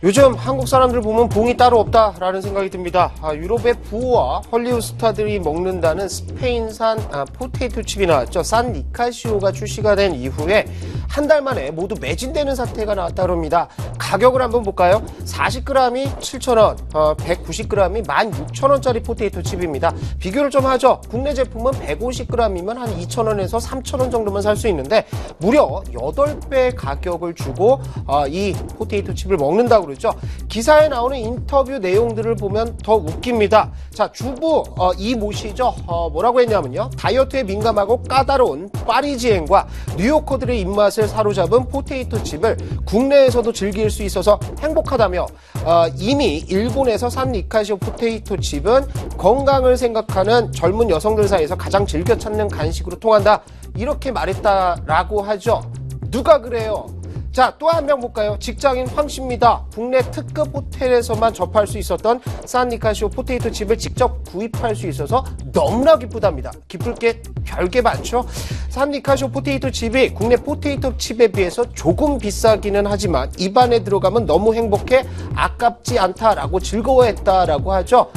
요즘 한국 사람들 보면 봉이 따로 없다라는 생각이 듭니다. 유럽의 부호와 헐리우드 스타들이 먹는다는 스페인산 포테이토 칩이 나왔죠. 산 니카시오가 출시가 된 이후에 한 달 만에 모두 매진되는 사태가 나왔다고 합니다. 가격을 한번 볼까요? 40g이 7,000원, 190g이 16,000원짜리 포테이토 칩입니다. 비교를 좀 하죠. 국내 제품은 150g이면 한 2,000원에서 3,000원 정도만 살 수 있는데 무려 8배 가격을 주고 이 포테이토 칩을 먹는다고 그러죠. 기사에 나오는 인터뷰 내용들을 보면 더 웃깁니다. 자, 주부 이 모시죠. 뭐라고 했냐면요. 다이어트에 민감하고 까다로운 파리지앵과 뉴요커들의 입맛을 사로잡은 포테이토 칩을 국내에서도 즐길 수 있어서 행복하다며 이미 일본에서 산 니카시오 포테이토 칩은 건강을 생각하는 젊은 여성들 사이에서 가장 즐겨 찾는 간식으로 통한다. 이렇게 말했다라고 하죠. 누가 그래요? 자, 또 한 명 볼까요? 직장인 황 씨입니다. 국내 특급 호텔에서만 접할 수 있었던 산 니카시오 포테이토 칩을 직접 구입할 수 있어서 너무나 기쁘답니다. 기쁠 게 별게 많죠? 산 니카시오 포테이토 칩이 국내 포테이토 칩에 비해서 조금 비싸기는 하지만 입안에 들어가면 너무 행복해 아깝지 않다라고 즐거워했다라고 하죠.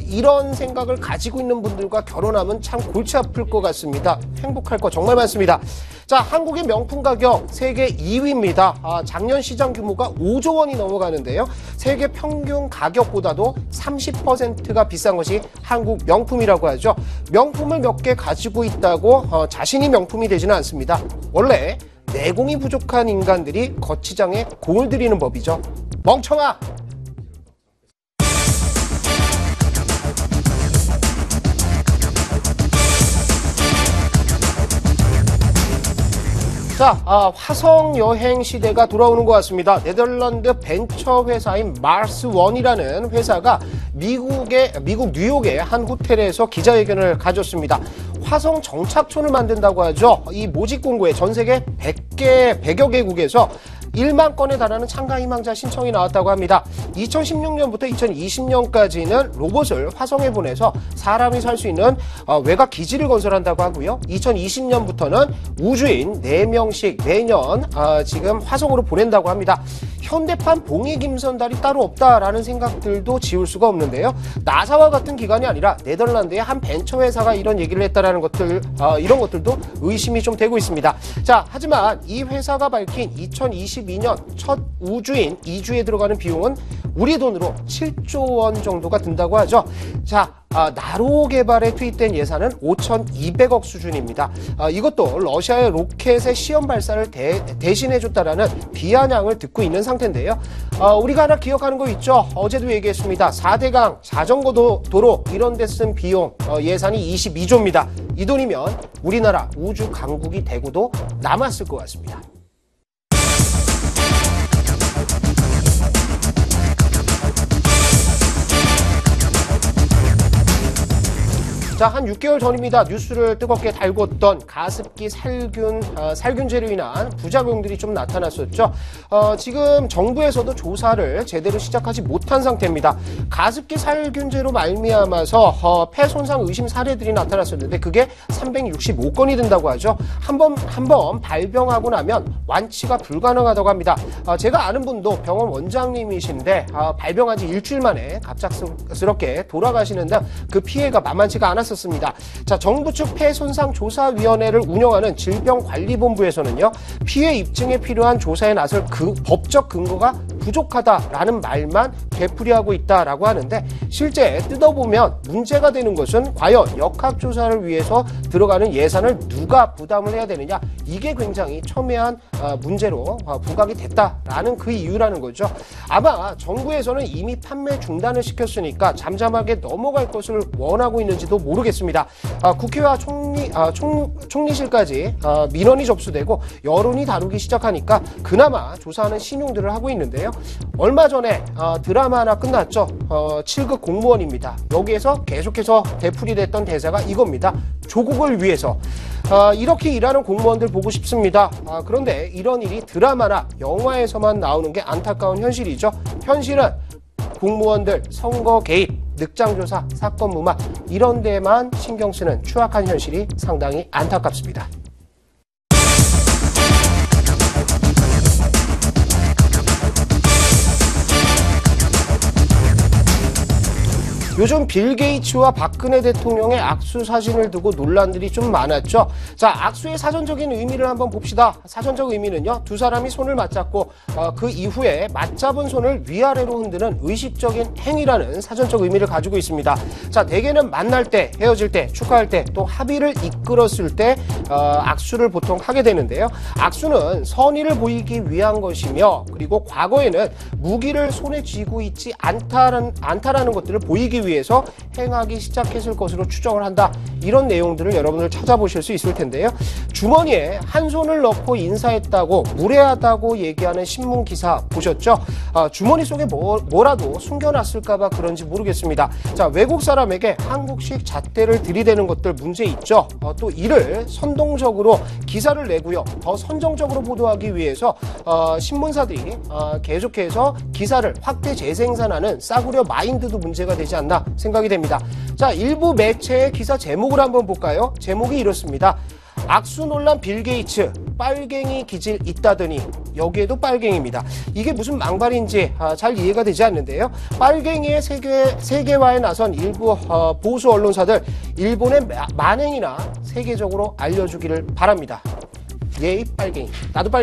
이런 생각을 가지고 있는 분들과 결혼하면 참 골치 아플 것 같습니다. 행복할 거 정말 많습니다. 자, 한국의 명품 가격 세계 2위입니다. 작년 시장 규모가 5조 원이 넘어가는데요. 세계 평균 가격보다도 30%가 비싼 것이 한국 명품이라고 하죠. 명품을 몇 개 가지고 있다고 자신이 명품이 되지는 않습니다. 원래 내공이 부족한 인간들이 거치장에 공을 들이는 법이죠. 멍청아! 자, 화성 여행 시대가 돌아오는 것 같습니다. 네덜란드 벤처 회사인 마스1이라는 회사가 미국 뉴욕의 한 호텔에서 기자회견을 가졌습니다. 화성 정착촌을 만든다고 하죠. 이 모집 공고에 전 세계 100여 개국에서 1만 건에 달하는 참가 희망자 신청이 나왔다고 합니다. 2016년부터 2020년까지는 로봇을 화성에 보내서 사람이 살 수 있는 외곽 기지를 건설한다고 하고요. 2020년부터는 우주인 4명씩 매년 지금 화성으로 보낸다고 합니다. 현대판 봉이 김선달이 따로 없다라는 생각들도 지울 수가 없는데요. 나사와 같은 기관이 아니라 네덜란드의 한 벤처 회사가 이런 얘기를 했다라는 것들, 이런 것들도 의심이 좀 되고 있습니다. 자, 하지만 이 회사가 밝힌 2022년 첫 우주인 이주에 들어가는 비용은 우리 돈으로 7조 원 정도가 든다고 하죠. 자, 나로 개발에 투입된 예산은 5,200억 수준입니다. 이것도 러시아의 로켓의 시험 발사를 대신해줬다라는 비아냥을 듣고 있는 상태인데요. 우리가 하나 기억하는 거 있죠? 어제도 얘기했습니다. 4대강, 자전거 도로 이런 데 쓴 비용 예산이 22조입니다. 이 돈이면 우리나라 우주 강국이 되고도 남았을 것 같습니다. 자, 한 6개월 전입니다. 뉴스를 뜨겁게 달궜던 가습기 살균제로 인한 부작용들이 좀 나타났었죠. 지금 정부에서도 조사를 제대로 시작하지 못한 상태입니다. 가습기 살균제로 말미암아서 폐 손상 의심 사례들이 나타났었는데 그게 365건이 된다고 하죠. 한번 발병하고 나면 완치가 불가능하다고 합니다. 제가 아는 분도 병원 원장님이신데 발병한 지 일주일 만에 갑작스럽게 돌아가시는데 그 피해가 만만치가 않았습니다. 자, 정부 측 폐손상조사위원회를 운영하는 질병관리본부에서는요, 피해 입증에 필요한 조사에 나설 그 법적 근거가 부족하다라는 말만 되풀이하고 있다라고 하는데 실제 뜯어보면 문제가 되는 것은 과연 역학조사를 위해서 들어가는 예산을 누가 부담을 해야 되느냐, 이게 굉장히 첨예한 문제로 부각이 됐다라는 그 이유라는 거죠. 아마 정부에서는 이미 판매 중단을 시켰으니까 잠잠하게 넘어갈 것을 원하고 있는지도 모르겠습니다. 국회와 총리실까지 민원이 접수되고 여론이 다루기 시작하니까 그나마 조사하는 신용들을 하고 있는데요. 얼마 전에 드라마 하나 끝났죠. 7급 공무원입니다. 여기에서 계속해서 되풀이됐던 대사가 이겁니다. 조국을 위해서. 이렇게 일하는 공무원들 보고 싶습니다. 그런데 이런 일이 드라마나 영화에서만 나오는 게 안타까운 현실이죠. 현실은 공무원들 선거 개입, 늑장조사, 사건 무마 이런 데만 신경 쓰는 추악한 현실이 상당히 안타깝습니다. 요즘 빌 게이츠와 박근혜 대통령의 악수 사진을 두고 논란들이 좀 많았죠. 자, 악수의 사전적인 의미를 한번 봅시다. 사전적 의미는요, 두 사람이 손을 맞잡고 그 이후에 맞잡은 손을 위아래로 흔드는 의식적인 행위라는 사전적 의미를 가지고 있습니다. 자, 대개는 만날 때, 헤어질 때, 축하할 때, 또 합의를 이끌었을 때 악수를 보통 하게 되는데요. 악수는 선의를 보이기 위한 것이며, 그리고 과거에는 무기를 손에 쥐고 있지 않다라는 것들을 보이기 위해서 행하기 시작했을 것으로 추정을 한다. 이런 내용들을 여러분들 찾아보실 수 있을 텐데요. 주머니에 한 손을 넣고 인사했다고 무례하다고 얘기하는 신문 기사 보셨죠? 주머니 속에 뭐라도 숨겨놨을까봐 그런지 모르겠습니다. 자, 외국 사람에게 한국식 잣대를 들이대는 것들 문제 있죠. 또 이를 선동적으로 기사를 내고요. 더 선정적으로 보도하기 위해서 신문사들이 계속해서 기사를 확대 재생산하는 싸구려 마인드도 문제가 되지 않나 생각이 됩니다. 자, 일부 매체의 기사 제목을 한번 볼까요? 제목이 이렇습니다. 악수 논란 빌 게이츠, 빨갱이 기질 있다더니. 여기에도 빨갱이입니다. 이게 무슨 망발인지 잘 이해가 되지 않는데요. 빨갱이의 세계화에 나선 일부 보수 언론사들, 일본의 만행이나 세계적으로 알려주기를 바랍니다. 예의 빨갱이. 나도 빨갱이.